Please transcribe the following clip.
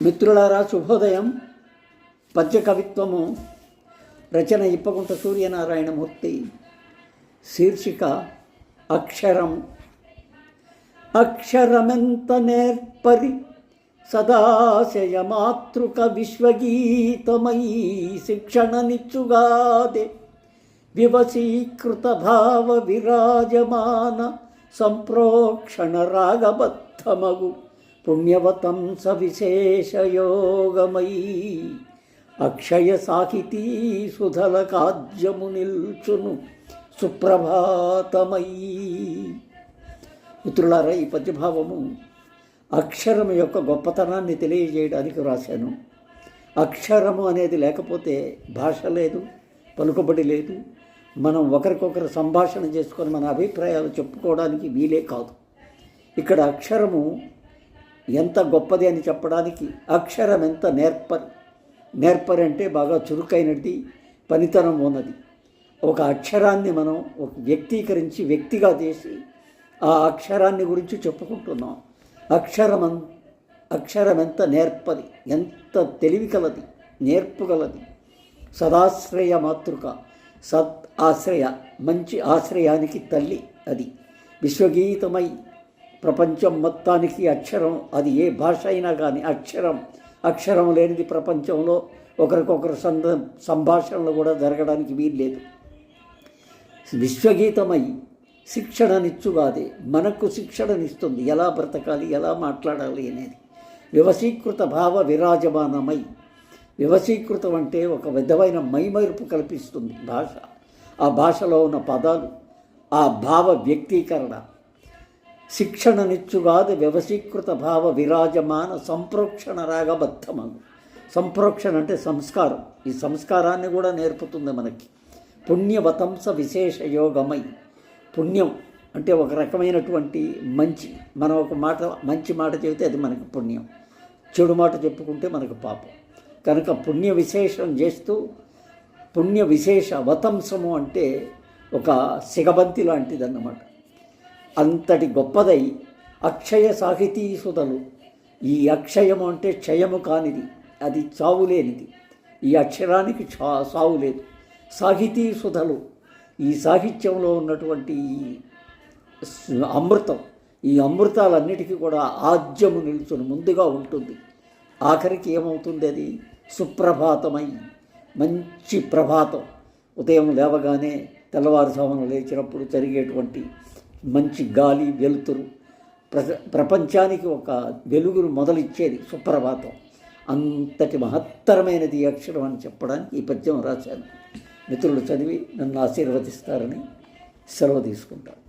మిత్రులారా, శుభోదయం. పద్యకవిత్వము రచన ఇప్పగుంట సూర్యనారాయణమూర్తి. శీర్షిక అక్షరం. అక్షరమెంత నేర్పరి సదాశయ మాతృక విశ్వగీతమై శిక్షణనిచ్చుగాదే వివశీకృత భావ విరాజమాన సంప్రోక్షణ రాగబద్ధమగు పుణ్యవతం సవిశేషయోగమై అక్షయ సాహితీ సుధల కాజ్యము నిల్చును సుప్రభాతమై. మిత్రులారా, ఈ పద్యభావము అక్షరం యొక్క గొప్పతనాన్ని తెలియజేయడానికి రాశాను. అక్షరము అనేది లేకపోతే భాష లేదు, పలుకుబడి లేదు. మనం ఒకరికొకరు సంభాషణ చేసుకొని మన అభిప్రాయాలు చెప్పుకోవడానికి వీలే కాదు. ఇక్కడ అక్షరము ఎంత గొప్పది అని చెప్పడానికి అక్షరం ఎంత నేర్పరి అంటే బాగా చురుకైనది, పనితనం ఉన్నది. ఒక అక్షరాన్ని మనం ఒక వ్యక్తీకరించి వ్యక్తిగా చేసి ఆ అక్షరాన్ని గురించి చెప్పుకుంటున్నాం. అక్షరం ఎంత నేర్పది, ఎంత తెలివి కలది, నేర్పుగలది. సదాశ్రయ మాతృక, సత్ ఆశ్రయ, మంచి ఆశ్రయానికి తల్లి అది. విశ్వగీతమై, ప్రపంచం మొత్తానికి అక్షరం. అది ఏ భాష అయినా కానీ అక్షరం లేనిది ప్రపంచంలో ఒకరికొకరు సంభాషణలు కూడా జరగడానికి వీల్లేదు. విశ్వగీతమై శిక్షణనిచ్చుగాదే, మనకు శిక్షణనిస్తుంది. ఎలా బ్రతకాలి, ఎలా మాట్లాడాలి అనేది. వివశీకృత భావ విరాజమానమై, వివశీకృతం అంటే ఒక విధమైన మైమరుపు కల్పిస్తుంది భాష. ఆ భాషలో ఉన్న పదాలు, ఆ భావ వ్యక్తీకరణ. శిక్షణనిచ్చుగాదు వ్యవశీకృత భావ విరాజమాన సంప్రోక్షణ రాగబద్ధమగు. సంప్రోక్షణ అంటే సంస్కారం. ఈ సంస్కారాన్ని కూడా నేర్పుతుంది మనకి. పుణ్యవతంస విశేష యోగమై, పుణ్యం అంటే ఒక రకమైనటువంటి మంచి. మనం ఒక మంచి మాట చెబితే అది మనకు పుణ్యం, చెడు మాట చెప్పుకుంటే మనకు పాపం. కనుక పుణ్య విశేషం చేస్తూ, పుణ్య విశేష వతంసము అంటే ఒక సిగబంతి లాంటిదన్నమాట. అంతటి గొప్పదై అక్షయ సాహితీ సుధలు. ఈ అక్షయము అంటే క్షయము కానిది, అది చావులేనిది. ఈ అక్షరానికి సావు లేదు. సాహితీ సుధలు, ఈ సాహిత్యంలో ఉన్నటువంటి అమృతం. ఈ అమృతాలన్నిటికీ కూడా ఆద్యము నిల్చుని ముందుగా ఉంటుంది. ఆఖరికి ఏమవుతుంది? అది సుప్రభాతమై, మంచి ప్రభాతం. ఉదయం లేవగానే తెల్లవారుజామున లేచినప్పుడు జరిగేటువంటి మంచి గాలి, వెలుతురు, ప్రపంచానికి ఒక వెలుగును మొదలిచ్చేది సుప్రభాతం. అంతటి మహత్తరమైనది ఈ అక్షరం అని చెప్పడానికి ఈ పద్యం రాశాను. మిత్రులు చదివి నన్ను ఆశీర్వదిస్తారని సెలవు తీసుకుంటాను.